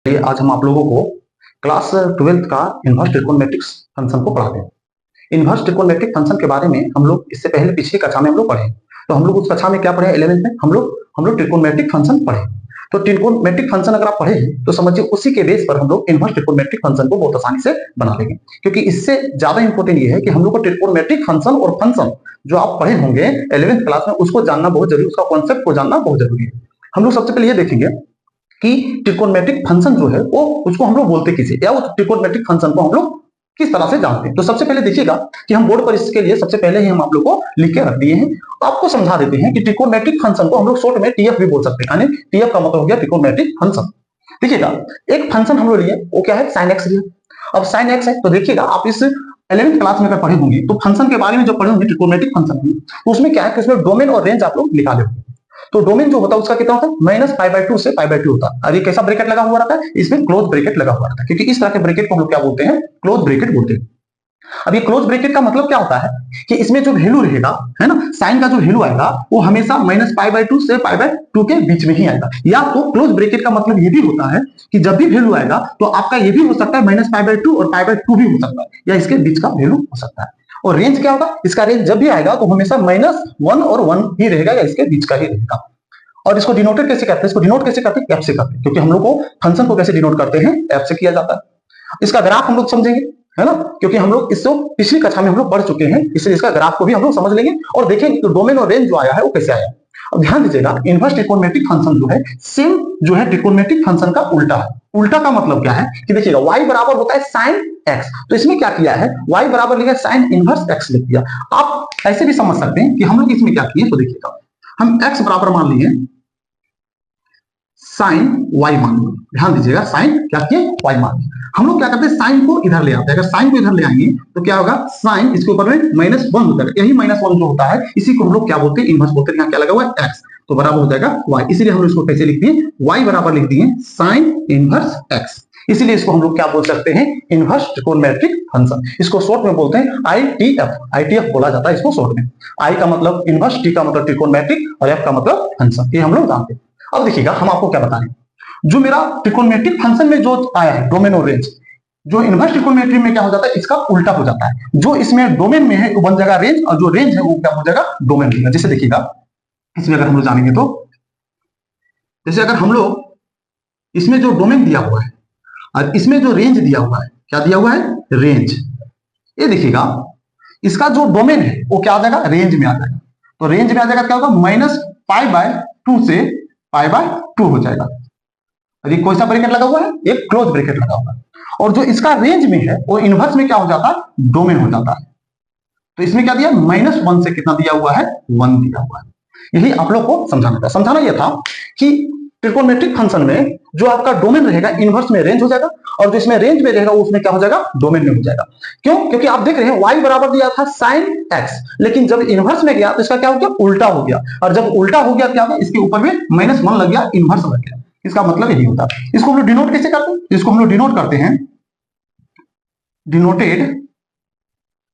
आज हम आप लोगों को क्लास 12th का इनवर्स ट्रिकोनोमेट्रिक फंक्शन को पढ़ाते हैं। इनवर्स ट्रिकोनोमेट्रिक फंक्शन के बारे में हम लोग इससे पहले पिछली कक्षा में हम लोग पढ़े। तो हम लोग उस कक्षा में क्या पढ़े? 11th में हम लोग ट्रिकोनोमेट्रिक फंक्शन पढ़े। तो ट्रिकोनोमेट्रिक फंक्शन अगर आप पढ़े हैं तो समझिए उसी के बेस पर हम लोग इनवर्स ट्रिकोनोमेट्रिक फंक्शन को बहुत आसानी से बना लेंगे, क्योंकि इससे ज्यादा इंपॉर्टेंट ये है कि हम लोग को ट्रिकोनोमेट्रिक फंक्शन और फंक्शन जो आप पढ़े होंगे 11th क्लास में उसको जानना बहुत जरूरी, उसका कॉन्सेप्ट को जानना बहुत जरूरी है। हम लोग सबसे पहले ये देखेंगे कि ट्रिकोनोमेट्रिक फंक्शन जो है वो उसको हम लोग बोलते किसे, या उस ट्रिकोनोमेट्रिक फंक्शन को हम लोग किस तरह से जानते हैं। तो सबसे पहले देखिएगा कि हम बोर्ड पर इसके लिए सबसे पहले ही हम आप लोग को लिख के रख दिए हैं। तो आपको समझा देते हैं कि ट्रिकोनोमेट्रिक फंक्शन को हम लोग शॉर्ट में टीएफ भी बोल सकते हैं। यानी टीएफ का मतलब हो गया ट्रिकोनोमेट्रिक फंक्शन। देखिएगा एक फंक्शन हम लोग लिए, वो क्या है? साइन एक्स लिए। अब साइन एक्स है तो देखिएगा आप इस 11th क्लास में अगर पढ़े होंगे तो फंक्शन के बारे में जो पढ़े होंगे ट्रिकोनोमेट्रिक फंक्शन में, तो उसमें क्या है कि उसमें डोमेन और रेंज आप लोग निकाले होंगे। तो डोमेन जो होता है उसका कितना होता है? -π/2 से π/2 होता है। और ये कैसा ब्रैकेट लगा हुआ रहता है? इसमें क्लोज ब्रैकेट लगा हुआ रहता है, क्योंकि इस तरह के ब्रैकेट को हम लोग क्या बोलते हैं? क्लोज ब्रैकेट बोलते हैं। अब ये क्लोज ब्रैकेट का मतलब क्या होता है कि इसमें जो वैल्यू रहेगा, है ना, साइन का जो वैल्यू आएगा वो हमेशा -π/2 से π/2 के बीच में ही आएगा। या तो क्लोज ब्रैकेट का मतलब ये भी होता है कि जब भी वैल्यू आएगा तो आपका ये भी हो सकता है -π/2 और π/2 भी हो सकता है, या इसके बीच का वैल्यू हो सकता है। और रेंज क्या होगा? इसका रेंज जब भी आएगा तो हमेशा -1 और 1 ही रहेगा, या इसके बीच का ही रहेगा। और इसको डिनोटेड कैसे करते हैं? इसको डिनोट कैसे करते हैं? एफ से करते हैं, क्योंकि हम लोग को फंक्शन को कैसे डिनोट करते हैं? एफ से किया जाता है। इसका ग्राफ हम लोग समझेंगे, है ना, क्योंकि हम लोग इसको पिछली कक्षा में हम लोग पढ़ चुके हैं, इसलिए इसका ग्राफ को भी हम लोग समझ लेंगे और देखेंगे कि डोमेन और रेंज जो आया है वो कैसे आया। अब ध्यान दीजिएगा, इनवर्स ट्रिकोनोमेट्रिक फंक्शन जो है सेम जो है ट्रिकोनोमेट्रिक फंक्शन का उल्टा है। उल्टा का मतलब क्या है कि देखिएगा y बराबर होता है साइन एक्स, तो इसमें क्या किया है? y बराबर लिखा है साइन इनवर्स एक्स लिख दिया। आप ऐसे भी समझ सकते हैं कि हम लोग इसमें क्या किए, तो देखिएगा हम x बराबर मान लिए साइन वाई मान लो। ध्यान दीजिएगा, साइन क्या किए? वाई मान लिया। हम लोग क्या करते हैं? साइन को इधर ले आते हैं। अगर साइन को इधर ले आएंगे तो क्या होगा? साइन इसके ऊपर में -1 होता है। यही -1 जो होता है इसी को हम लोग क्या बोलते हैं? इनवर्स बोलते हैं। यहाँ क्या लगा हुआ है? एक्स, तो बराबर हो जाएगा वाई। इसीलिए हम लोग इसको कैसे लिख दिए? वाई बराबर लिख दिए साइन इनवर्स एक्स। इसीलिए इसको हम लोग क्या बोल सकते हैं? Inverse trigonometric function. इसको शॉर्ट में बोलते हैं आईटीएफ। आईटीएफ बोला जाता है इसको शॉर्ट में। आई का मतलब इनवर्स, टी का मतलब ट्रिकोनोमेट्रिक और एफ का मतलब फंक्शन। ये हम लोग जानते हैं। अब देखिएगा हम आपको क्या बता रहे हैं, जो मेरा ट्रिकोनोमेट्रिक फंक्शन में जो आया है डोमेन और रेंज, जो इनवर्स ट्रिकोनोमेट्री में क्या हो जाता है? इसका उल्टा हो जाता है। जो इसमें डोमेन में है वो बन जाएगा रेंज, और जो रेंज है वो क्या हो जाएगा? डोमेन बनेगा। जैसे देखिएगा इसमें अगर हम लोग जानेंगे तो, जैसे अगर हम लोग इसमें जो डोमेन दिया हुआ है और इसमें जो रेंज दिया हुआ है, क्या दिया हुआ है? रेंज। ये देखिएगा इसका जो डोमेन है वो क्या आ जाएगा? रेंज में आ जाएगा। तो रेंज में आ जाएगा क्या होगा? -π/2 से π/2 हो जाएगा। ये कोई सा ब्रैकेट लगा हुआ है? एक क्लोज ब्रैकेट लगा हुआ है। और जो इसका रेंज में है वो इनवर्स में क्या हो जाता है? डोमेन हो जाता है। तो इसमें क्या दिया? -1 से कितना दिया हुआ है? 1 दिया हुआ है। यही आप लोग को समझाना था। समझाना यह था कि ट्रिकोनोमेट्रिक फंक्शन में जो आपका डोमेन रहेगा इनवर्स में रेंज हो जाएगा, और जो इसमें रेंज में रहेगा उसमें क्या हो जाएगा? डोमेन में हो जाएगा। क्यों? क्योंकि आप देख रहे हैं y बराबर दिया था साइन एक्स, लेकिन जब इनवर्स में गया तो इसका क्या हो गया? उल्टा हो गया। और जब उल्टा हो गया क्या होगा? इसके ऊपर में -1 लग गया, इनवर्स लग गया। इसका मतलब यही होता है। इसको हम लोग डिनोट कैसे करते हैं? इसको हम लोग डिनोट करते हैं डिनोटेड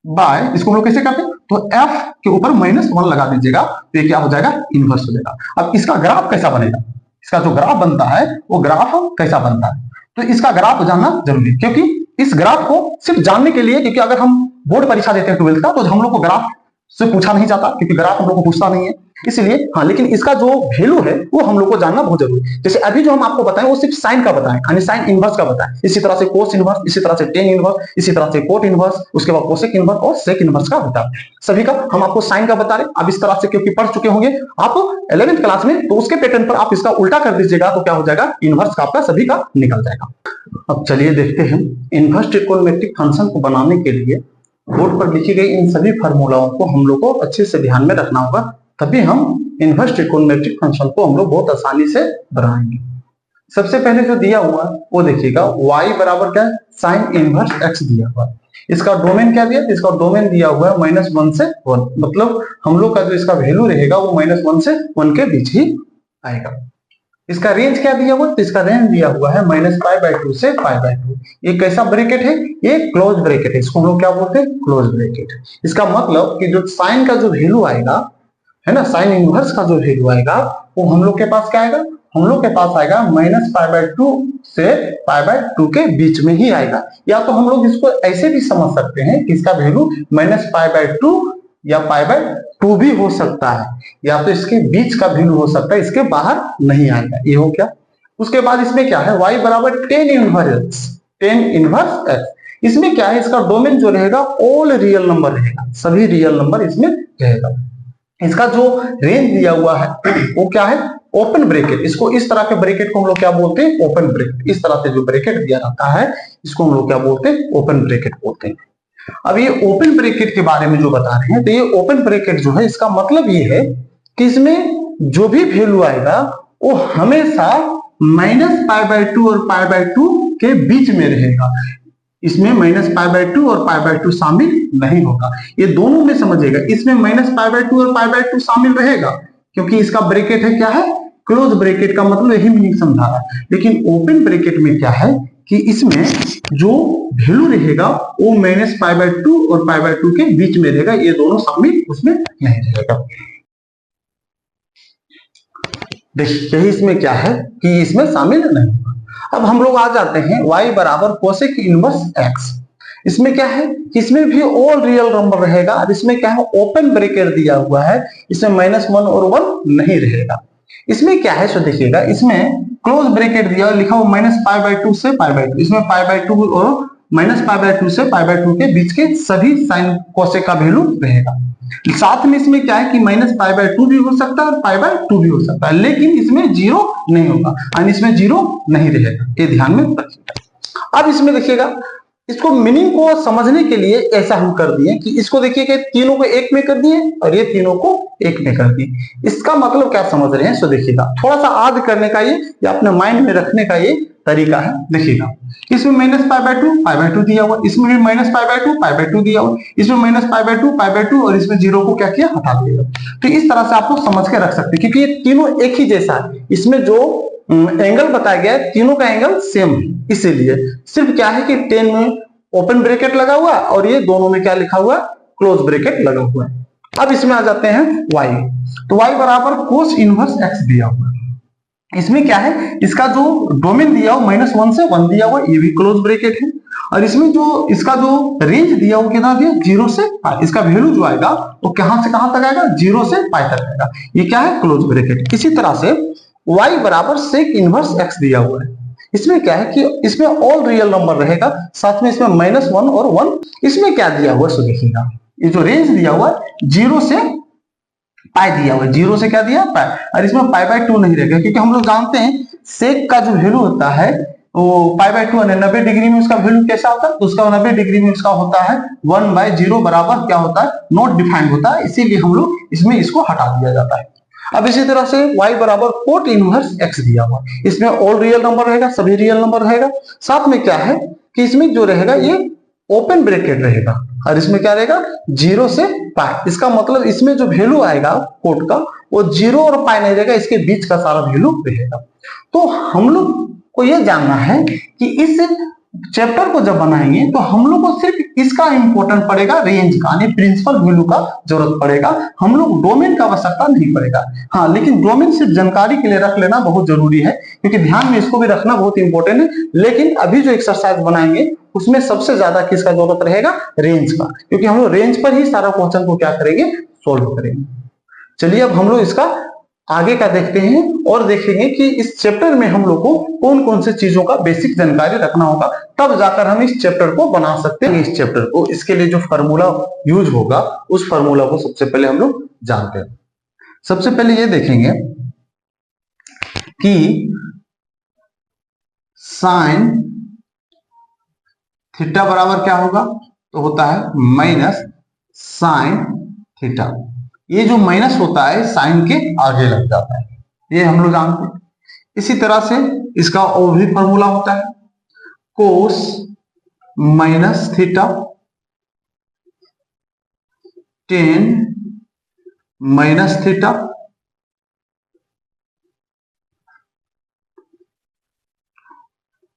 बाय, इसको हम लोग कैसे करते हैं? तो f के ऊपर -1 लगा दीजिएगा तो ये क्या हो जाएगा? इनवर्स हो जाएगा। अब इसका ग्राफ कैसा बनेगा? इसका जो ग्राफ बनता है वो ग्राफ कैसा बनता है, तो इसका ग्राफ जानना जरूरी है। क्योंकि इस ग्राफ को सिर्फ जानने के लिए, क्योंकि अगर हम बोर्ड परीक्षा देते हैं 12th का तो हम लोग को ग्राफ से पूछा नहीं जाता, क्योंकि ग्राफ हम लोग को पूछता नहीं है, इसलिए। हाँ, लेकिन इसका जो वैल्यू है वो हम लोग को जानना बहुत जरूरी है। जैसे अभी जो हम आपको बताएं वो सिर्फ साइन का बताएं, यानी साइन इनवर्स का बताएं। इसी तरह से कोस इनवर्स, इसी तरह से टेन इनवर्स, इसी तरह से कोट इनवर्स, उसके बाद कोसेक इनवर्स और सेक इनवर्स का होता है। सभी का हम आपको साइन का बता रहे। अब इस तरह से क्योंकि पढ़ चुके होंगे आप 11th क्लास में, तो उसके पैटर्न पर आप इसका उल्टा कर दीजिएगा तो क्या हो जाएगा? इनवर्स का आपका सभी का निकल जाएगा। अब चलिए देखते हैं इनवर्स ट्रिकोनोमेट्रिक फंक्शन को बनाने के लिए बोर्ड पर लिखी गई इन सभी फार्मूलाओं को हम लोग को अच्छे से ध्यान में रखना होगा, तभी हम इनवर्स ट्रिकोनोमेट्रिक फंक्शन को हम लोग बहुत आसानी से बनाएंगे। सबसे पहले जो दिया हुआ है वो देखिएगा, y बराबर क्या है? साइन इनवर्स x दिया हुआ है। इसका डोमेन क्या दिया? इसका डोमेन दिया हुआ है -1 से 1, मतलब हम लोग का जो इसका वैल्यू रहेगा वो -1 से 1 के बीच ही आएगा। इसका रेंज क्या दिया हुआ है? तो इसका रेंज दिया हुआ है -π/2 से π/2। ये कैसा ब्रैकेट है? ये क्लोज ब्रैकेट है। इसको हम लोग क्या बोलते हैं? Close bracket. इसका मतलब कि जो साइन का जो वैल्यू आएगा, है ना, साइन इनवर्स का जो वैल्यू आएगा वो हम लोग के पास क्या आएगा? हम लोग के पास आएगा -π/2 से π/2 के बीच में ही आएगा। या तो हम लोग इसको ऐसे भी समझ सकते हैं कि इसका वैल्यू -π/2 या π/2 भी हो सकता है, या तो इसके बीच का वैल्यू हो सकता है, इसके बाहर नहीं आएगा। ये हो क्या। उसके बाद इसमें क्या है, y बराबर tan इनवर्स x। इसमें क्या है, इसका डोमेन जो रहेगा ऑल रियल नंबर रहेगा, सभी रियल नंबर इसमें रहेगा। इसका जो रेंज दिया हुआ है वो क्या है, ओपन ब्रैकेट। इसको इस तरह के ब्रैकेट को हम लोग क्या बोलते हैं, ओपन ब्रैकेट। इस तरह से जो ब्रैकेट दिया रहता है इसको हम लोग क्या बोलते हैं, ओपन ब्रैकेट बोलते हैं। अब ये ओपन ब्रैकेट के बारे में जो बता रहे हैं, तो ये ओपन ब्रैकेट जो है इसका मतलब ये है कि इसमें जो भी वैल्यू आएगा वो हमेशा -π/2 और π/2 के बीच में रहेगा। इसमें -π/2 और π/2 शामिल नहीं होगा। ये दोनों में समझिएगा, इसमें -π/2 और π/2 शामिल रहेगा क्योंकि इसका ब्रैकेट है क्या है, क्लोज ब्रैकेट का मतलब यही मीनिंग समझा रहा है। लेकिन ओपन ब्रैकेट में क्या है कि इसमें जो वैल्यू रहेगा वो -π/2 और π/2 के बीच में रहेगा, ये दोनों शामिल उसमें नहीं रहेगा। देखिए यही इसमें क्या है कि इसमें शामिल नहीं होगा। अब हम लोग आ जाते हैं y बराबर कोसेक इनवर्स x। इसमें क्या है कि इसमें भी ऑल रियल नंबर रहेगा और इसमें क्या है, ओपन ब्रैकेट दिया हुआ है, इसमें -1 और 1 नहीं रहेगा। इसमें क्या है सो देखिएगा, इसमें क्लोज ब्रैकेट दिया लिखा हुआ -π/2 से π/2, इसमें π/2 और -π/2 से π/2 के बीच के सभी साइन कोसेक का वैल्यू रहेगा। साथ में इसमें क्या है कि -π/2 भी हो सकता है और π/2 भी हो सकता है, लेकिन इसमें 0 नहीं होगा और इसमें 0 नहीं रहेगा, ये ध्यान में रखिएगा। अब इसमें देखिएगा, इसको मीनिंग को समझने के लिए ऐसा हम कर दिए कि इसको देखिए कि तीनों को एक में कर दिए और ये तीनों को एक में कर दिए। इसका मतलब क्या समझ रहे हैं सो देखिएगा, थोड़ा सा याद करने का ये या अपने माइंड में रखने का ये तरीका है। देखिएगा इसमें -π/2 दिया हुआ, इसमें भी -π/2 दिया हुआ, इसमें -π/2 और इसमें 0 को क्या किया, हटा दिया। तो इस तरह से आप लोग समझ के रख सकते हैं क्योंकि ये तीनों एक ही जैसा है। इसमें जो एंगल बताया गया है तीनों का एंगल सेम है, इसीलिए सिर्फ क्या है कि 10 में ओपन ब्रैकेट लगा हुआ और ये दोनों में क्या लिखा हुआ, क्लोज ब्रैकेट लगा हुआ है। अब इसमें आ जाते हैं y। तो y बराबर कोस इनवर्स x दिया हुआ है। इसमें क्या है, इसका जो डोमेन दिया हुआ -1 से 1 दिया हुआ, ये भी क्लोज ब्रैकेट है। और इसमें जो इसका जो रेंज दिया हुआ कितना दिया, 0 से π। इसका वैल्यू जो आएगा वो कहां से कहां तक आएगा, 0 से π तक आएगा। ये क्या है, क्लोज ब्रैकेट। इसी तरह से y बराबर सेक इनवर्स x दिया हुआ है। इसमें क्या है कि इसमें ऑल रियल नंबर रहेगा, साथ में इसमें -1 और 1। इसमें क्या दिया हुआ सो देखिएगा, ये जो रेंज दिया हुआ है 0 से π दिया हुआ है, 0 से क्या दिया, π। और इसमें π/2 नहीं रहेगा क्योंकि हम लोग जानते हैं सेक का जो वैल्यू होता है वो π/2 है। 90 डिग्री में उसका वैल्यू कैसा होता है, तो उसका 90 डिग्री में उसका होता है 1/0 बराबर क्या होता है, नॉट डिफाइंड होता है, इसीलिए हम लोग इसमें इसको हटा दिया जाता है। अब इसी तरह से y बराबर कोट इनवर्स x दिया हुआ, इसमें ऑल रियल नंबर रहेगा, सभी रियल नंबर रहेगा। साथ में क्या है कि इसमें जो रहेगा ये ओपन ब्रैकेट रहेगा और इसमें क्या रहेगा, 0 से π। इसका मतलब इसमें जो वैल्यू आएगा कोट का वो 0 और π नहीं रहेगा, इसके बीच का सारा वैल्यू रहेगा। तो हम लोग को यह जानना है कि इस चैप्टर को जब बनाएंगे तो हम लोग को सिर्फ इसका इंपॉर्टेंट पड़ेगा, रेंज का यानी प्रिंसिपल वैल्यू का जरूरत पड़ेगा, हम लोग डोमेन का आवश्यकता नहीं पड़ेगा। हाँ, लेकिन डोमेन सिर्फ जानकारी के लिए रख लेना बहुत जरूरी है क्योंकि ध्यान में इसको भी रखना बहुत इंपॉर्टेंट है। लेकिन अभी जो एक्सरसाइज बनाएंगे उसमें सबसे ज्यादा किसका जरूरत रहेगा, रेंज का, क्योंकि हम लोग रेंज पर ही सारा क्वेश्चन को क्या करेंगे, सोल्व करेंगे। चलिए अब हम लोग इसका आगे का देखते हैं और देखेंगे कि इस चैप्टर में हम लोग को कौन कौन से चीजों का बेसिक जानकारी रखना होगा, तब जाकर हम इस चैप्टर को बना सकते हैं। इस चैप्टर को, इसके लिए जो फार्मूला यूज होगा उस फार्मूला को सबसे पहले हम लोग जानते हैं। सबसे पहले ये देखेंगे कि साइन थीटा बराबर क्या होगा, तो होता है माइनस साइन थीटा। ये जो माइनस होता है साइन के आगे लग जाता है, ये हम लोग जानते हैं। इसी तरह से इसका और भी फॉर्मूला होता है, cos minus theta tan minus theta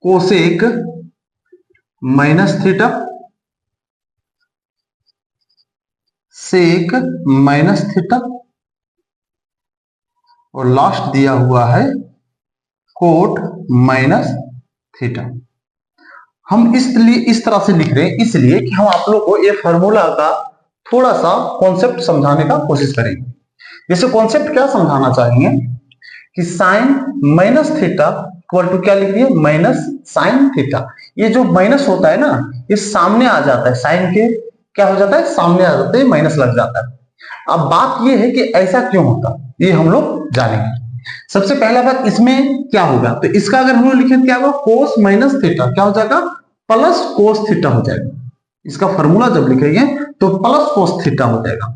cosec minus theta sec minus theta और लास्ट दिया हुआ है कोट माइनस थीटा। हम इसलिए इस तरह से लिख रहे हैं इसलिए कि हम आप लोग को ये फॉर्मूला का थोड़ा सा कॉन्सेप्ट समझाने का कोशिश करेंगे। जैसे कॉन्सेप्ट क्या समझाना चाहेंगे कि sine minus theta equal to क्या लिख दिए, माइनस साइन थीटा। ये जो माइनस होता है ना, ये सामने आ जाता है, साइन के क्या हो जाता है, सामने आ जाता है, माइनस लग जाता है। अब बात ये है कि ऐसा क्यों होता, ये हम लोग जानेंगे। सबसे पहला बात, इसमें क्या होगा, तो इसका अगर हम लोग लिखें क्या होगा, कोस माइनस थीटा क्या हो जाएगा, प्लस कोस थीटा हो जाएगा। इसका फॉर्मूला जब लिखेंगे तो प्लस कोस थीटा हो जाएगा।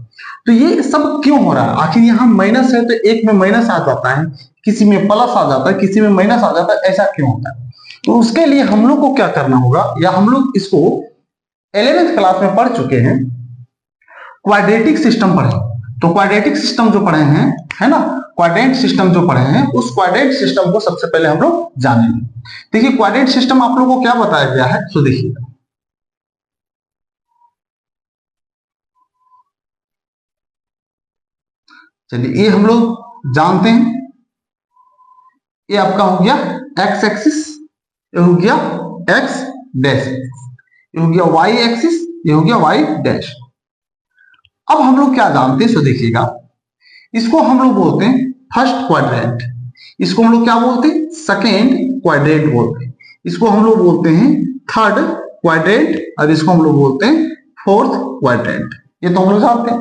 तो ये सब क्यों हो रहा है, आखिर यहाँ माइनस है तो एक में माइनस आ जाता है, किसी में प्लस आ जाता है, किसी में माइनस आ जाता है, ऐसा क्यों होता है। तो उसके लिए हम लोग को क्या करना होगा, या हम लोग इसको 11th क्लास में पढ़ चुके हैं, क्वाड्रेटिक सिस्टम पढ़े। तो क्वाड्रेटिक सिस्टम जो पढ़े हैं, है ना, क्वाड्रेंट सिस्टम जो पढ़े हैं, उस क्वाड्रेंट सिस्टम को सबसे पहले हम लोग जानेंगे। देखिए क्वाड्रेंट सिस्टम आप लोगों को क्या बताया गया है, तो देखिएगा, चलिए ये हम लोग जानते हैं। ये आपका हो गया एक्स एक्सिस, ये हो गया एक्स डैश, ये हो गया वाई एक्सिस, ये हो गया वाई डैश। अब हम लोग क्या जानते हैं, सो देखिएगा, इसको हम लोग बोलते हैं फर्स्ट क्वाड्रेंट, इसको हम लोग क्या बोलते हैं, सेकेंड क्वाड्रेंट बोलते हैं, इसको हम लोग बोलते हैं थर्ड क्वाड्रेंट, और इसको हम लोग बोलते हैं फोर्थ क्वाड्रेंट। ये तो हम लोग जानते हैं।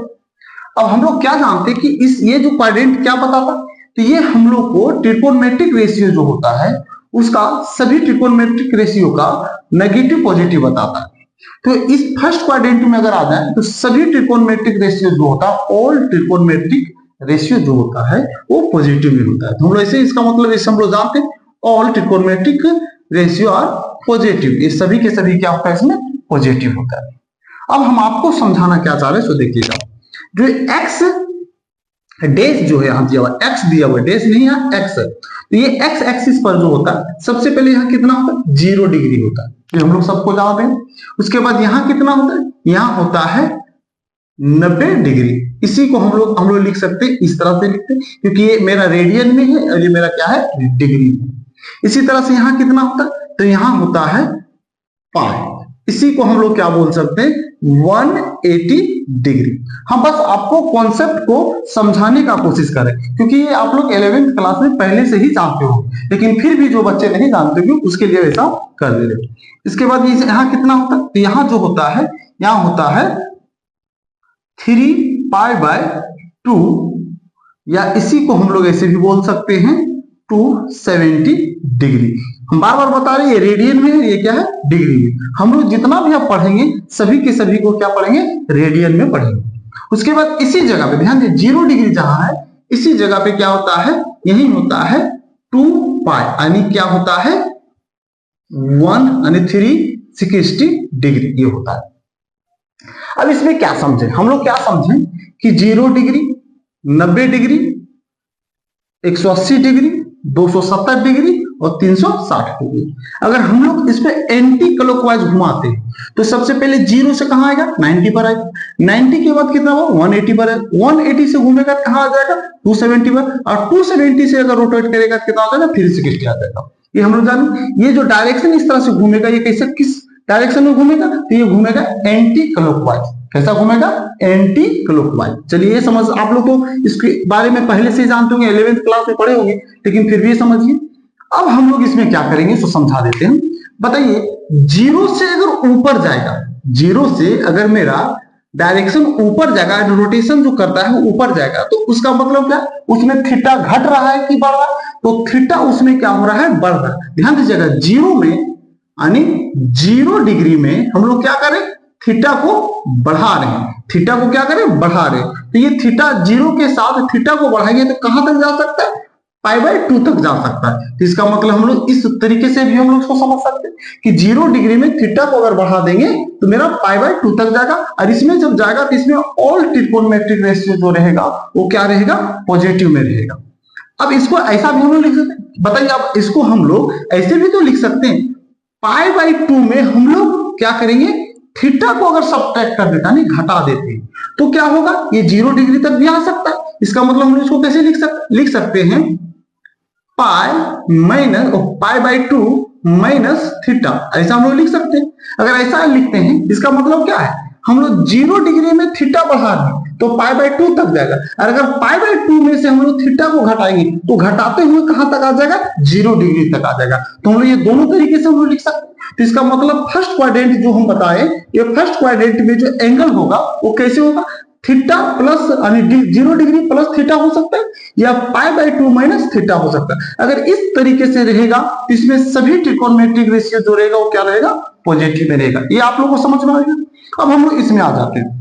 अब हम लोग क्या जानते हैं कि इस ये जो क्वाड्रेंट क्या बताता, तो ये हम लोग को ट्रिकोनोमेट्रिक रेशियो जो होता है उसका, सभी ट्रिकोनोमेट्रिक रेशियो का नेगेटिव पॉजिटिव बताता है। तो इस फर्स्ट क्वाड्रेंट में अगर आ जाए तो सभी ट्रिकोनोमेट्रिक रेशियो जो होता है, ऑल ट्रिकोनोमेट्रिक रेशियो जो होता है वो पॉजिटिव में होता है। तो हम लोग ऐसे, इसका मतलब ऐसे हम लोग जानते हैं all trigonometric ratio are positive, ये सभी के सभी क्या होता है, इसमें पॉजिटिव होता है। अब हम आपको समझाना क्या चाह रहे हैं, सो देखिएगा, जो एक्स डैश जो है यहाँ दिया हुआ, एक्स दिया हुआ, डैश नहीं है, एक्स है। तो ये एक्स एक्सिस पर जो होता है, सबसे पहले यहाँ कितना होता है, 0 डिग्री होता है, ये हम लोग सबको जानते हैं। उसके बाद यहाँ कितना होता है, यहाँ होता है 90 डिग्री। इसी को हम लोग लिख सकते हैं, इस तरह से लिखते हैं, क्योंकि ये मेरा रेडियन में है और ये मेरा क्या है, डिग्री में। इसी तरह से यहाँ कितना होता है, तो यहाँ होता है पाई, इसी को हम लोग क्या बोल सकते हैं, 180 डिग्री। हम बस आपको कॉन्सेप्ट को समझाने का कोशिश करें, क्योंकि ये आप लोग 11th क्लास में पहले से ही जानते हो, लेकिन फिर भी जो बच्चे नहीं जानते हो उसके लिए ऐसा कर दे रहे। इसके बाद ये यहाँ कितना होता है, तो यहाँ जो होता है, यहाँ होता है 3π/2, या इसी को हम लोग ऐसे भी बोल सकते हैं 270 डिग्री। हम बार बार बता रहे हैं, ये रेडियन में है, ये क्या है, डिग्री में। हम लोग जितना भी आप पढ़ेंगे सभी के सभी को क्या पढ़ेंगे, रेडियन में पढ़ेंगे। उसके बाद इसी जगह पे ध्यान दीजिए, 0 डिग्री जहां है इसी जगह पे क्या होता है, यही होता है 2π, यानी क्या होता है 1 यानी 360 डिग्री ये होता है। अब इसमें क्या समझे, हम लोग क्या समझे कि 0 डिग्री, 90 डिग्री, 180 डिग्री, 270 डिग्री और 360 डिग्री। अगर हम लोग इस पे एंटी क्लॉकवाइज घुमाते हैं तो सबसे पहले 0 से कहां आएगा, 90 पर आएगा, 90 के बाद कितना होगा, 180 पर आएगा, 180 से घूमेगा कहां आ जाएगा, 270 पर, और 270 से अगर रोटेट करेगा कितना आ जाएगा, 360 आ जाएगा। ये हम लोग जाने, ये जो डायरेक्शन इस तरह से घूमेगा, ये कैसे, किस डायरेक्शन में घूमेगा, तो ये घूमेगा एंटी क्लॉकवाइज। कैसा घूमेगा, एंटी क्लॉकवाइज। चलिए ये समझ, आप लोग तो इसके बारे में पहले से ही जानते होंगे, 11th क्लास में पढ़े होंगे, लेकिन फिर भी समझिए। अब हम लोग इसमें क्या करेंगे, तो समझा देते हैं। बताइए 0 से अगर ऊपर जाएगा, 0 से अगर मेरा डायरेक्शन ऊपर जाएगा, रोटेशन जो करता है ऊपर जाएगा, तो उसका मतलब क्या, उसमें थीटा घट रहा है कि बढ़ रहा है, तो थीटा उसमें क्या हो रहा है, बढ़ रहा है। ध्यान दीजिएगा, 0 में यानी 0 डिग्री में हम लोग क्या करें, थीटा को बढ़ा रहे हैं, थीटा को क्या करें, बढ़ा रहे हैं। तो ये थीटा 0 के साथ थीटा को बढ़ाएंगे तो कहां तक जा सकता है, π/2 तक जा सकता है। तो इसका मतलब हम लोग इस तरीके से भी हम लोग इसको समझ सकते हैं कि 0 डिग्री में थीटा को अगर बढ़ा देंगे तो मेरा π/2 तक जाएगा, और इसमें जब जाएगा तो इसमें ऑल ट्रिकोनोमेट्रिक रेशियो जो रहेगा वो क्या रहेगा, पॉजिटिव में रहेगा। अब इसको ऐसा भी हम लोग लिख सकते हैं, बताइए अब इसको हम लोग ऐसे भी तो लिख सकते हैं, π/2 में हम लोग क्या करेंगे, थीटा को अगर सब्ट्रैक्ट कर देता, नहीं घटा देते हैं, तो क्या होगा, ये 0 डिग्री तक भी आ सकता है। इसका मतलब हम इसको कैसे लिख सकते हैं, pi minus pi by 2 minus theta, ऐसा हम लोग लिख सकते हैं। अगर ऐसा लिखते हैं इसका मतलब क्या है, हम लोग 0 डिग्री में थीटा बढ़ा रहे हैं तो पाई बाई 2 तक जाएगा, और अगर पाई बाई 2 में से हम लोग थीटा को घटाएंगे तो घटाते हुए कहां तक आ जाएगा, 0 डिग्री तक आ जाएगा। तो हम लोग ये दोनों तरीके से हम लोग लिख सकते हैं। तो इसका मतलब फर्स्ट क्वाड्रेंट जो हम बताए, ये फर्स्ट क्वाड्रेंट में जो एंगल होगा वो कैसे होगा, theta plus 0 degree plus theta हो सकता है, या पाई बाई 2 माइनस थीटा हो सकता है। अगर इस तरीके से रहेगा तो इसमें सभी ट्रिकोनोमेट्रिक रेशियो जो रहेगा वो क्या रहेगा, पॉजिटिव में रहेगा। ये आप लोगों को समझ में आएगा। अब हम लोग इसमें आ जाते हैं,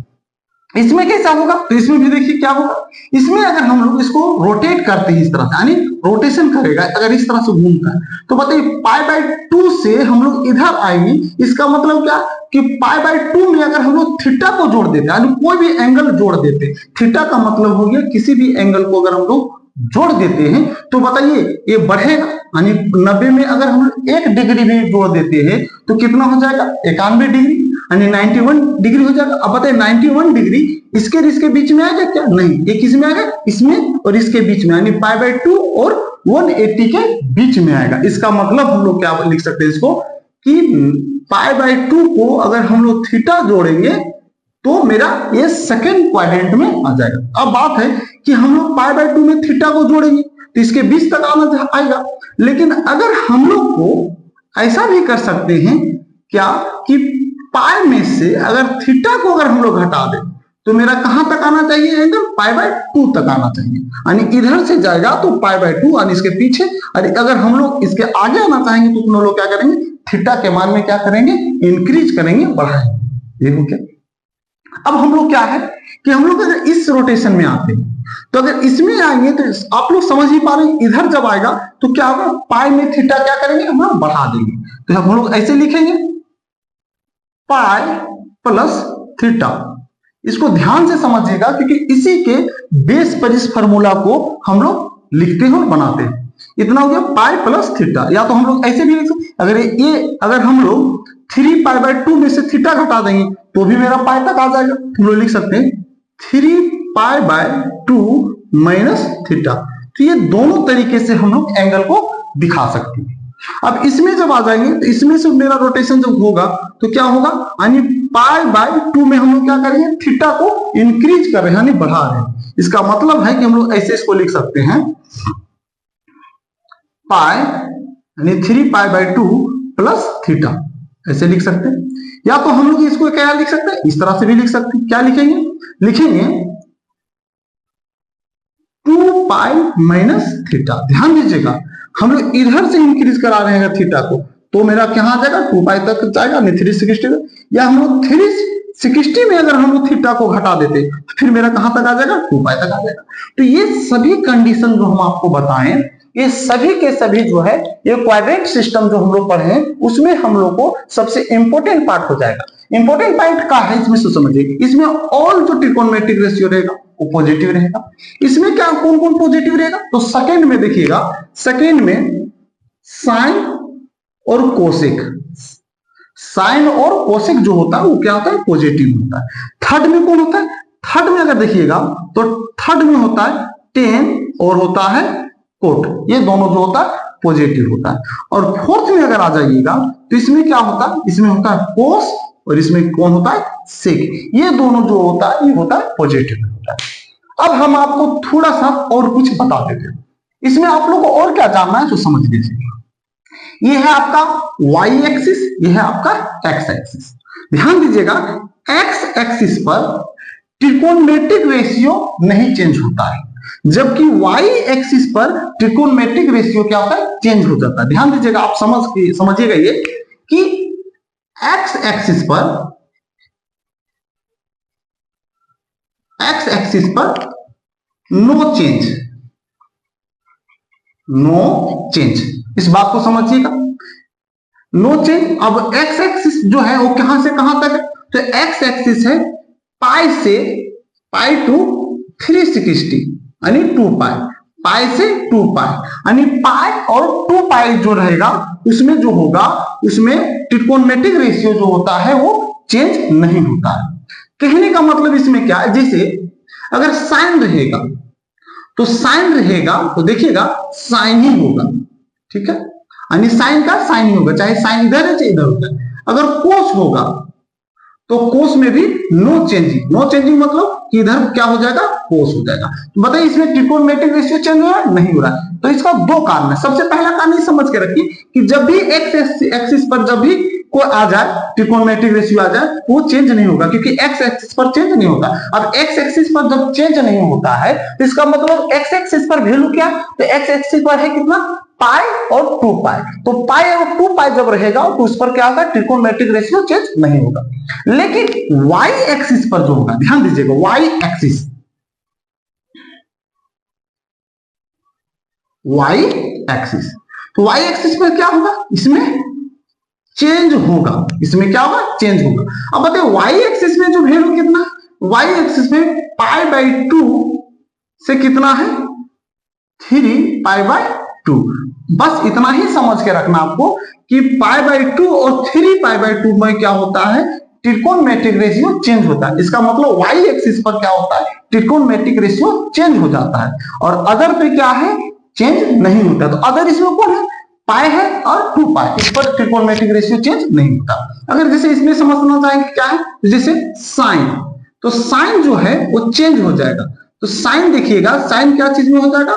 इसमें कैसा होगा, तो इसमें भी देखिए क्या होगा। इसमें अगर हम लोग इसको रोटेट करते हैं इस तरह से, यानी रोटेशन करेगा, अगर इस तरह से घूमता है तो बताइए पाई बाई 2 से हम लोग इधर आएंगे, इसका मतलब क्या कि पाई बाई 2 में अगर हम लोग थीटा को जोड़ देते, यानी कोई भी एंगल जोड़ देते, थीटा का मतलब हो गया किसी भी एंगल को अगर हम लोग जोड़ देते हैं तो बताइए ये बढ़ेगा, यानी 90 में अगर हम 1 डिग्री भी जोड़ देते हैं तो कितना हो जाएगा, 91 डिग्री, यानी 91 डिग्री हो जाएगा। अब बताइए 91 डिग्री इसके बीच में आएगा क्या, नहीं, ये किस में आएगा, इसमें और इसके बीच में, यानी पाई बाई 2 और 180 के बीच में आएगा। इसका मतलब हम लोग क्या लिख सकते हैं इसको कि पाई बाई 2 को अगर हम लोग थीटा जोड़ेंगे तो मेरा ये सेकंड क्वाड्रेंट में आ जाएगा। अब बात है कि हम लोग पाई बाई 2 में थीटा को जोड़ेंगे तो इसके बीच तक आना आएगा, लेकिन अगर हम लोग को ऐसा भी कर सकते हैं क्या कि पाई में से अगर थीटा को अगर हम लोग हटा दें तो मेरा कहां तक आना चाहिए एंगल, पाई बाई 2 तक आना चाहिए, यानी इधर से जाएगा तो पाई बाई 2, यानी इसके पीछे। अगर हम लोग इसके आगे आना चाहेंगे तो तुम लोग क्या करेंगे, थीटा के मान में क्या करेंगे, इंक्रीज करेंगे, बढ़ाएंगे। ये हो क्या। अब हम लोग क्या है कि हम लोग अगर इस रोटेशन में आते हैं तो अगर इसमें आएंगे तो आप लोग समझ ही पा रहे हैं, इधर जब आएगा तो क्या होगा, पाई में थीटा क्या करेंगे, हम लोग बढ़ा देंगे। तो हम लोग ऐसे लिखेंगे पाई प्लस थीटा। इसको ध्यान से समझिएगा क्योंकि इसी के बेस पर इस फॉर्मूला को हम लोग लिखते हैं और बनाते हैं। इतना हो गया पाई प्लस थीटा, या तो हम लोग ऐसे भी लिख सकते, अगर हम लोग 3 पाई बाई 2 में से थीटा घटा देंगे तो भी मेरा पाई तक आ जाएगा। हम लोग लिख सकते हैं 3 पाई बाय 2 माइनस थीटा। तो ये दोनों तरीके से हम लोग एंगल को दिखा सकते हैं। अब इसमें जब आ जाएंगे तो इसमें से मेरा रोटेशन जब होगा तो क्या होगा, यानी पाई बाय 2 में हम लोग क्या करेंगे, थीटा को इंक्रीज कर रहे हैं, यानी बढ़ा रहे हैं। इसका मतलब है कि हम लोग ऐसे इसको लिख सकते हैं पाई यानी 3 पाई बाय 2 प्लस थीटा, ऐसे लिख सकते हैं। या तो हम लोग इसको क्या लिख सकते हैं, इस तरह से भी लिख सकते हैं। क्या लिखेंगे, लिखेंगे 2 पाई माइनस थीटा। ध्यान दीजिएगा हम लोग इधर से इंक्रीज करा रहे हैं थीटा को, तो मेरा क्या आ जाएगा, 2 पाई तक जाएगा, नहीं 360। या हम लोग 360 में अगर हम लोग थीटा को घटा देते तो फिर मेरा कहां तक आ जाएगा, 2 पाई तक आ जाएगा। तो ये सभी कंडीशन जो हम आपको बताएं, ये सभी के सभी जो है ये क्वाड्रेंट सिस्टम जो हम लोग पढ़े हैं उसमें हम लोग को सबसे इंपॉर्टेंट पार्ट हो जाएगा। इंपॉर्टेंट पार्ट का है इसमें समझिए, इसमें ऑल जो ट्रिकोनोमेट्रिक रेशियो रहेगा वो पॉजिटिव रहेगा। इसमें क्या कौन कौन पॉजिटिव रहेगा, तो सेकंड में देखिएगा, सेकंड में साइन और कोसेक, साइन और कोसेक जो होता है वो क्या होता है, पॉजिटिव होता है। थर्ड में कौन होता है, थर्ड में अगर देखिएगा तो थर्ड में होता है टेन और होता है कोट, ये दोनों जो होता है पॉजिटिव होता है। और फोर्थ में अगर आ जाइएगा तो इसमें क्या होता है, इसमें होता है कोस और इसमें कौन होता है, सेक। ये दोनों जो होता है ये होता है पॉजिटिव होता है। अब हम आपको थोड़ा सा और कुछ बता देते हैं, इसमें आप लोग को और क्या जानना है तो समझ लीजिए। ये है आपका y एक्सिस, ये है आपका x एक्सिस। ध्यान दीजिएगा x एक्सिस पर ट्रिकोनोमेट्रिक रेशियो नहीं चेंज होता है, जबकि y एक्सिस पर ट्रिकोनोमेट्रिक रेशियो क्या होता है, चेंज हो जाता है। ध्यान दीजिएगा, आप समझिएगा ये कि x एक्सिस पर नो चेंज, इस बात को समझिएगा, नो चेंज। अब x एक्सिस जो है वो कहां से कहां तक है, तो x एक्सिस है पाई से पाई टू 360 यानी 2 पाई, पाई से 2 पाई, यानी पाई और 2 पाई जो रहेगा उसमें जो होगा उसमें ट्रिकोनोमेट्रिक रेशियो जो होता है वो चेंज नहीं होता है। कहने का मतलब इसमें क्या है, जैसे अगर साइन रहेगा तो साइन रहेगा तो देखिएगा साइन ही होगा, ठीक है, यानी साइन का साइन ही होगा, चाहे साइन इधर है चाहे इधर होगा। अगर कोस होगा तो कोस में भी नो चेंजिंग, नो चेंजिंग मतलब कि इधर क्या हो जाएगा, कोस हो जाएगा। तो बताइए इसमें ट्रिकोनोमेट्रिक रेशियो चेंज हो रहा है, नहीं हो रहा है। तो इसका दो कारण है। सबसे पहला कारण ये समझ के रखिए कि जब भी एक्स एक्सिस पर जब भी को आ जाए ट्रिकोनोमेट्रिक रेशियो आ जाए वो चेंज नहीं होगा, क्योंकि एक्स एक्सिस पर चेंज नहीं होगा। अब एक्स एक्सिस पर जब चेंज नहीं होता है तो इसका मतलब एक्स एक्सिस पर वैल्यू क्या, तो एक्स एक्सिस पर है कितना, पाई और 2 पाई। तो पाई और 2 पाई जब रहेगा तो उस पर क्या होगा, ट्रिकोनोमेट्रिक रेशियो चेंज नहीं होगा। लेकिन वाई एक्सिस पर जो होगा, ध्यान दीजिएगा, वाई एक्सिस, वाई एक्सिस, तो वाई एक्सिस पर क्या होगा, इसमें चेंज होगा, इसमें क्या होगा, चेंज होगा। अब बताइए वाई एक्सिस में जो वैल्यू कितना, वाई एक्सिस में पाई बाई 2 से कितना है, 3 पाई बाई 2। बस इतना ही समझ के रखना आपको कि पाई बाई 2 और 3 पाई बाई 2 में क्या होता है, ट्रिकोनोमेट्रिक रेशियो चेंज होता है। इसका मतलब वाई एक्सिस पर क्या होता है, ट्रिकोनोमेट्रिक रेशियो चेंज हो जाता है, और अदर पे क्या है, चेंज नहीं होता। तो अदर इसमें कौन है, पाई है और 2 पाई, इस पर ट्रिकोनोमेट्रिक रेशियो चेंज नहीं होता। अगर जैसे इसमें समझना चाहेंगे क्या है, जैसे साइन, तो साइन जो है वो चेंज हो जाएगा। तो साइन देखिएगा, साइन क्या चीज में हो जाएगा,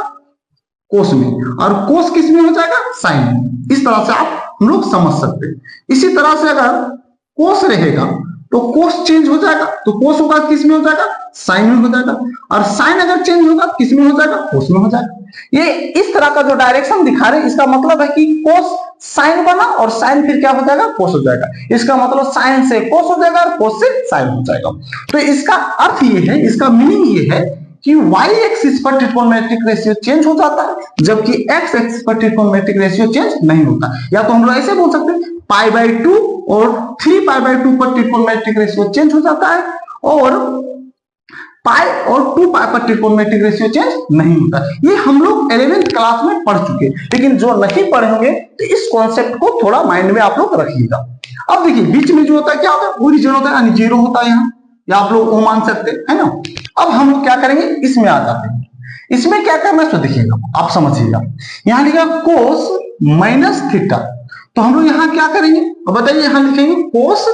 कोस में, और कोस किस में हो जाएगा, साइन में। इस तरह से आप हम लोग समझ सकते हैं। इसी तरह से अगर कोस रहेगा तो कोस चेंज हो जाएगा, तो कोस होगा किस में हो जाएगा, साइन में हो जाएगा, और साइन अगर चेंज होगा किस में हो जाएगा, कोस में हो जाएगा। ये इस तरह का जो डायरेक्शन दिखा रहे हैं इसका मतलब है कि कोस साइन बना और साइन फिर क्या हो जाएगा, कोस हो जाएगा। इसका मतलब साइन से कोस हो जाएगा और कोस से साइन हो जाएगा। तो इसका अर्थ ये है, इसका मीनिंग ये है कि वाई एक्सिस पर ट्रिकोनोमेट्रिक रेशियो चेंज हो जाता है, जबकि एक्स एक्सिस पर ट्रिकोनोमेट्रिक रेशियो चेंज नहीं होता। या तो हम लोग ऐसे बोल सकते हैं पाई बाई 2 और 3 पाई बाई 2 पर ट्रिकोनोमेट्रिक रेशियो चेंज हो जाता है, और पाई और 2 पाई पर ट्रिकोनोमेट्रिक रेशियो चेंज नहीं होता। ये हम लोग 11th क्लास में पढ़ चुके, लेकिन जो नहीं पढ़े होंगे तो इस कॉन्सेप्ट को थोड़ा माइंड में आप लोग रखिएगा। अब देखिए बीच में जो होता है क्या होता है, ओरिजिन होता है, यानी जीरो होता है यहाँ, या आप लोग वो मान सकते हैं, है ना। अब हम लोग क्या करेंगे, इसमें आ जाते हैं। इसमें क्या करना है तो देखिएगा, आप समझिएगा, यहां लिखा कोस माइनस थीटा, तो हम लोग यहां क्या करेंगे, अब बताइए, यहां लिखेंगे कोस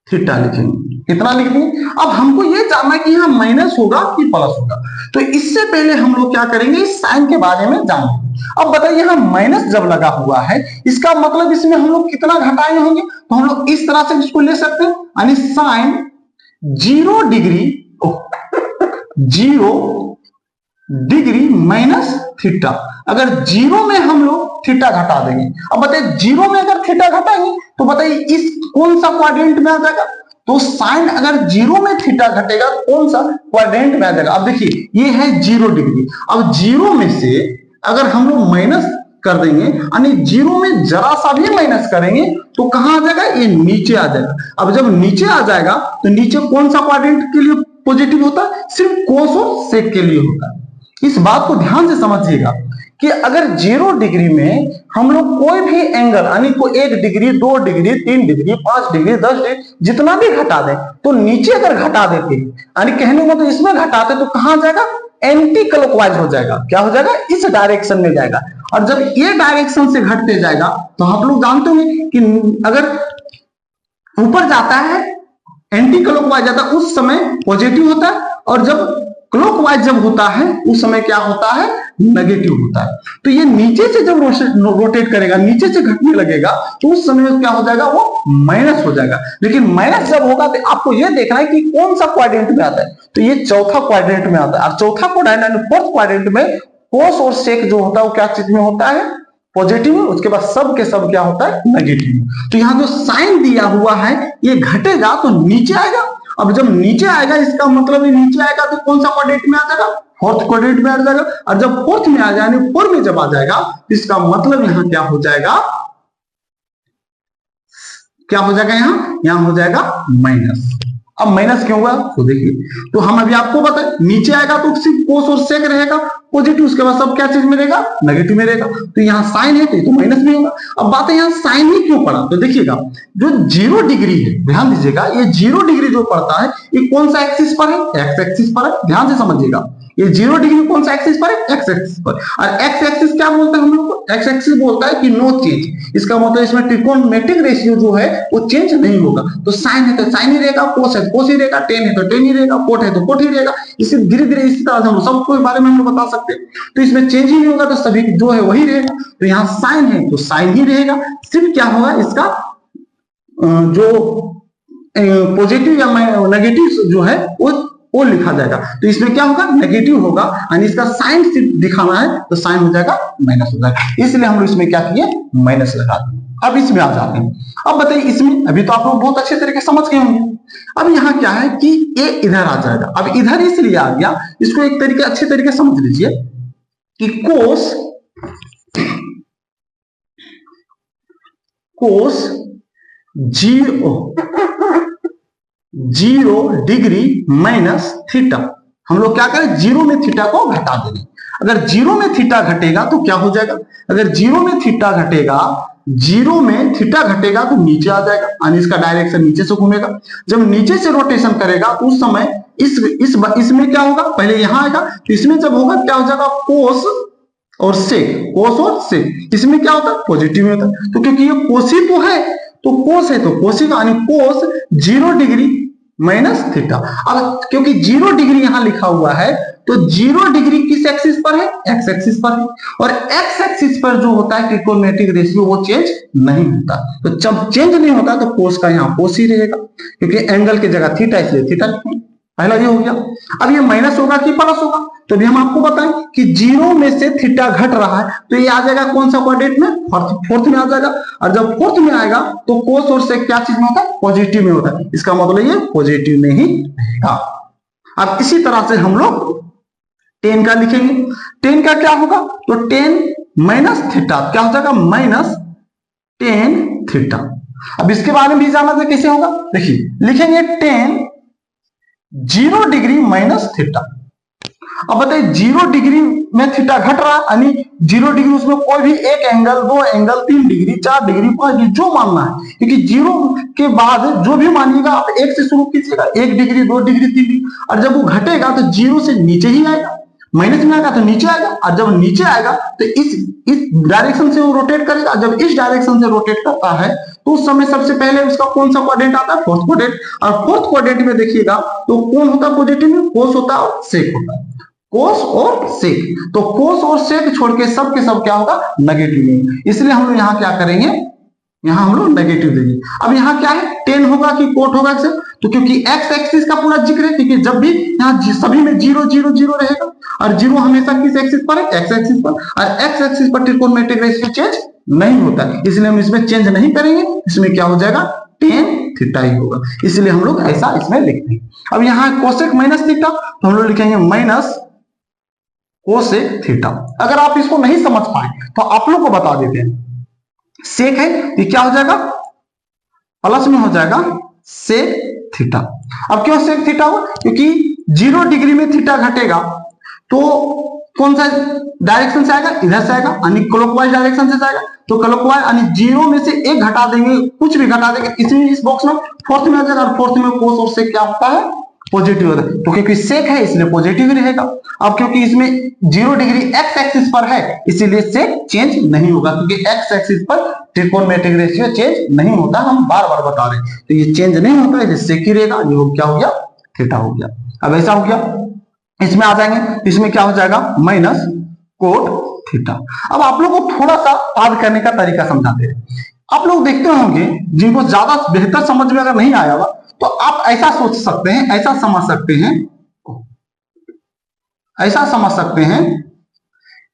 थीटा, लिखेंगे कितना लिखेंगे। अब हमको ये जानना है कि यहाँ माइनस होगा कि प्लस होगा, तो इससे पहले हम लोग क्या करेंगे, इस साइन के बारे में जानेंगे। अब बताइए यहाँ माइनस जब लगा हुआ है, इसका मतलब इसमें हम लोग कितना घटाए होंगे, तो हम लोग इस तरह से इसको ले सकते हैं, यानी साइन 0 डिग्री माइनस थीटा। अगर 0 में हम लोग थीटा घटा देंगे, अब बताइए 0 में अगर थीटा घटाएंगे तो बताइए इस कौन सा क्वाड्रेंट में आ जाएगा, तो साइन अगर 0 में थीटा घटेगा कौन सा क्वाड्रेंट में आ जाएगा। अब देखिए ये है 0 डिग्री, अब 0 में से अगर हम लोग माइनस कर देंगे, यानी 0 में जरा सा भी माइनस करेंगे तो कहां आ जाएगा, ये नीचे आ जाएगा। अब जब नीचे आ जाएगा तो नीचे कौन सा क्वाड्रेंट के लिए पॉजिटिव होता है, सिर्फ कोस और सेक के लिए होता है। इस बात को ध्यान से समझिएगा कि अगर 0 डिग्री में हम लोग कोई भी एंगल, यानी को 1 degree 2 degree 3 degree 5 degree 10 degree जितना भी घटा दें, तो नीचे अगर घटा देते हैं, यानी कहने को तो इसमें घटाते तो कहां जाएगा, एंटी क्लॉकवाइज हो जाएगा। क्या हो जाएगा, इस डायरेक्शन में जाएगा। और जब ये डायरेक्शन से घटते जाएगा तो आप लोग जानते होंगे कि अगर ऊपर जाता है एंटी क्लॉकवाइज जाता है उस समय पॉजिटिव होता है, और जब क्लॉकवाइज जब होता है उस समय क्या होता है, नेगेटिव होता है। तो ये नीचे से जब रोटेट करेगा, नीचे से घटने लगेगा, तो उस समय क्या हो जाएगा, वो माइनस हो जाएगा। लेकिन माइनस जब होगा तो आपको ये देखना है कि कौन सा क्वाड्रेंट में आता है, तो ये चौथा क्वाड्रेंट में आता है। और चौथा क्वाड्रेंट यानी फोर्थ क्वाड्रेंट में कोस और सेक जो होता है वो क्या चीज में होता है, पॉजिटिव में, उसके बाद सब के सब क्या होता है, नेगेटिव। तो यहाँ जो साइन दिया हुआ है ये घटेगा तो नीचे आएगा। अब जब नीचे आएगा इसका मतलब ये नीचे आएगा तो कौन सा क्वाड्रेंट में आ जाएगा, फोर्थ क्वाड्रेंट में आ जाएगा। और जब फोर्थ में आ जाए, यानी 4 में जब आ जाएगा, इसका मतलब यहाँ क्या हो जाएगा, क्या हो जाएगा, यहाँ हो जाएगा माइनस। अब माइनस क्यों हुआ तो देखिए, तो हम अभी आपको बताएं, नीचे आएगा तो सिर्फ कोस और सेक रहेगा पॉजिटिव, उसके बाद सब क्या चीज में रहेगा, नेगेटिव में रहेगा। तो यहाँ साइन है तो माइनस में होगा। अब बात है यहाँ साइन ही क्यों पड़ा, तो देखिएगा जो 0 डिग्री है, ध्यान दीजिएगा, ये 0 डिग्री जो पड़ता है ये कौन सा एक्सिस पर है, एक्स एक्सिस पर है। ध्यान से समझिएगा, ये 0 डिग्री कौन सा एक्सिस पर है? एक्स एक्सिस पर। और एक्स एक्सिस क्या बोलते हैं हम लोग को? एक्स एक्सिस बोलता है कि नो चेंज। इसका मतलब इसमें ट्रिकोणमेट्रिक रेशियो जो है वो चेंज नहीं होगा। तो साइन है तो साइन ही रहेगा, कोस है तो कोस ही रहेगा, टेन है तो टेन ही रहेगा, कोट है तो कोट ही रहेगा। इसी धीरे धीरे इसी तरह से हम सबके बारे में हम लोग बता सकते हैं। तो इसमें चेंज ही नहीं होगा, तो सभी जो है वही रहेगा। तो यहाँ साइन है तो साइन ही रहेगा। सिर्फ क्या होगा, इसका जो पॉजिटिव या नेगेटिव जो है वो लिखा जाएगा। तो इसमें क्या होगा, नेगेटिव होगा, यानी इसका साइन सिर्फ दिखाना है तो साइन हो जाएगा माइनस हो जाएगा। इसलिए हम लोग इसमें क्या किए, माइनस लगा दिए। अब इसमें आ जाते हैं। अब बताइए इसमें, अभी तो आप लोग बहुत अच्छे तरीके से समझ गए होंगे। अब यहाँ क्या है कि ए इधर आ जाएगा। अब इधर इसलिए आ गया, इसको एक तरीके अच्छे तरीके से समझ लीजिए कि कोस 0 डिग्री माइनस थीटा, हम लोग क्या करें, 0 में थीटा को घटा देंगे। अगर 0 में थीटा घटेगा तो क्या हो जाएगा, अगर 0 में थीटा घटेगा, 0 में थीटा घटेगा तो नीचे आ जाएगा, यानी इसका डायरेक्शन नीचे से घूमेगा। जब नीचे से रोटेशन करेगा तो उस समय इसमें क्या होगा, पहले यहां आएगा, तो इसमें जब होगा क्या हो जाएगा, कोस और सेक। इसमें क्या होता है, पॉजिटिव में होता है। तो क्योंकि ये कोसी तो है तो कोस है तो कोसी का, यानी कोस 0 डिग्री माइनस थीटा। अब क्योंकि 0 डिग्री यहां लिखा हुआ है तो 0 डिग्री किस एक्सिस पर है, एक्स एक्सिस पर है। और एक्स एक्सिस पर जो होता है ट्रिकोणमेट्रिक रेशियो वो चेंज नहीं होता। तो जब चेंज नहीं होता तो कोस का यहाँ कोस ही रहेगा, क्योंकि एंगल की जगह थीटा इसलिए थीटा लिखेंगे। पहला ये हो गया। अब ये माइनस होगा कि प्लस होगा, तो अभी हम आपको बताएं कि 0 में से थीटा घट रहा है तो ये आ जाएगा कौन सा क्वाड्रेंट में, फोर्थ में आ जाएगा। और जब फोर्थ में आएगा तो कोस और सेक क्या चीज में होता है, पॉजिटिव में होता है। इसका मतलब ये पॉजिटिव में ही रहेगा। अब इसी तरह से हम लोग 10 का लिखेंगे। 10 का क्या होगा, तो 10 माइनस थीटा क्या हो जाएगा, माइनस 10 थीटा। अब इसके बारे में भी जानना था कैसे होगा, देखिए लिखेंगे 10 0 डिग्री माइनस थीटा। अब बताइए 0 डिग्री में थीटा घट रहा है, यानी 0 डिग्री उसमें कोई भी एक angle, 2 angle, 3 degree, 4 degree, 5 degree जो मानना है, क्योंकि 0 के बाद जो भी मानिएगा आप 1 से शुरू कीजिएगा, 1 डिग्री, 2 डिग्री, 3 डिग्री। और जब वो घटेगा तो 0 से नीचे ही आएगा, माइनस में आएगा तो नीचे आएगा। और जब नीचे आएगा तो इस डायरेक्शन से वो रोटेट करेगा। जब इस डायरेक्शन से रोटेट करता है तो उस समय सबसे पहले उसका कौन सा क्वाड्रेंट आता है, फोर्थ क्वाड्रेंट। और फोर्थ क्वाड्रेंट में देखिएगा तो कौन होता है पॉजिटिव में, कोस होता है और सेक होता है, कोस और सेक। तो कोस और सेक छोड़ के सब के सब क्या होगा, नेगेटिव में। इसलिए हम लोग यहाँ क्या करेंगे, यहाँ हम लोग नेगेटिव देंगे। अब यहाँ क्या है, 10 होगा कि कोट होगा, तो क्योंकि एक्स एक्सिस का पूरा जिक्र है, क्योंकि जब भी यहाँ सभी में 0 0 0 रहेगा और 0 हमेशा किस एक्सिस पर है, एक्स एक्सिस पर। और एक्स एक्सिस पर ट्रिकोणमेट्रिक रेशियो चेंज नहीं होता, इसलिए हम इसमें चेंज नहीं करेंगे। इसमें क्या हो जाएगा, 10 थीटा ही होगा, इसलिए हम लोग ऐसा इसमें लिखते हैं। अब यहाँ कोसेक माइनस थीटा, तो हम लोग लिखेंगे माइनस कोसेक थीटा। अगर आप इसको नहीं समझ पाए तो आप लोग को बता देते हैं, सेक है ये क्या हो जाएगा, प्लस में हो जाएगा सेक थीटा। अब क्यों सेक थीटा हो, क्योंकि 0 डिग्री में थीटा घटेगा तो कौन सा डायरेक्शन से आएगा, इधर से आएगा, यानी क्लॉकवाइज डायरेक्शन से जाएगा। तो क्लॉकवाइज यानी 0 में से 1 घटा देंगे, कुछ भी घटा देंगे, इसमें इस बॉक्स में फोर्थ में आ जाएगा। और फोर्थ में कोस और सेक क्या होता है, पॉजिटिव होता है। तो क्योंकि सेक है इसलिए पॉजिटिव रहेगा। अब क्योंकि इसमें 0 डिग्री एक्स एक्सिस पर है इसीलिए सेक चेंज नहीं होगा, क्योंकि एक्स एक्सिस पर ट्रिकोणमेट्रिक रेशियो चेंज नहीं होता, हम बार बार बता रहे हैं। तो ये चेंज नहीं होता है, सेक ही रहेगा। ये क्या हो गया, थीटा हो गया। अब ऐसा हो गया, इसमें आ जाएंगे, इसमें क्या हो जाएगा, माइनस कोट थीटा। अब आप लोग को थोड़ा सा याद करने का तरीका समझाते हैं। आप लोग देखते होंगे जिनको ज्यादा बेहतर समझ में अगर नहीं आया हुआ तो आप ऐसा सोच सकते हैं, ऐसा समझ सकते हैं, ऐसा समझ सकते हैं,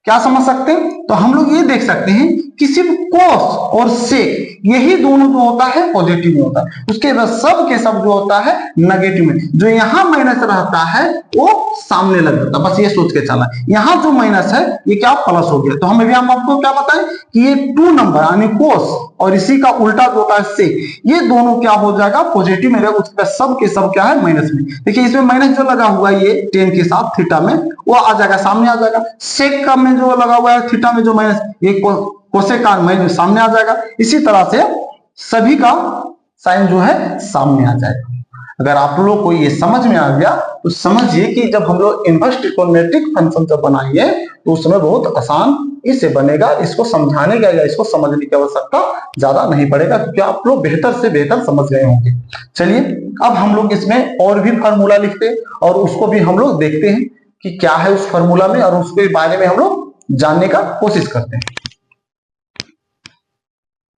क्या समझ सकते हैं, तो हम लोग ये देख सकते हैं कि सिर्फ कोस और सेक यही दोनों जो होता है पॉजिटिव में होता है, उसके बाद सब के सब जो होता है नेगेटिव में। जो यहाँ माइनस रहता है वो सामने लग जाता है, बस ये सोच के चला। यहाँ जो माइनस है ये क्या प्लस हो गया। तो हम अभी हम आपको क्या बताएं कि ये 2 नंबर यानी कोस और इसी का उल्टा जो होता है सेक, ये दोनों क्या हो जाएगा, पॉजिटिव में रहेगा। उसका सब के सब क्या है, माइनस में। देखिए इसमें माइनस जो लगा हुआ है ये 10 के साथ थीटा में, वो आ जाएगा, सामने आ जाएगा। सेक का में जो लगा हुआ है थीटा में जो माइनस, ये कोसेक का माइनस सामने आ जाएगा। इसी तरह से सभी का साइन जो है सामने आ जाएगा। अगर आप लोग को ये समझ में आ गया तो समझिए कि जब हम लोग इनवर्स ट्रिगोनोमेट्रिक फंक्शन जब बनाएंगे तो उस समय बहुत आसान इससे बनेगा। इसको समझाने का या इसको समझने की आवश्यकता ज्यादा नहीं पड़ेगा, क्योंकि आप लोग बेहतर से बेहतर समझ गए होंगे। चलिए अब हम लोग इसमें और भी फार्मूला लिखते हैं और उसको भी हम लोग देखते हैं कि क्या है उस फार्मूला में, और उसके बारे में हम लोग जानने का कोशिश करते हैं।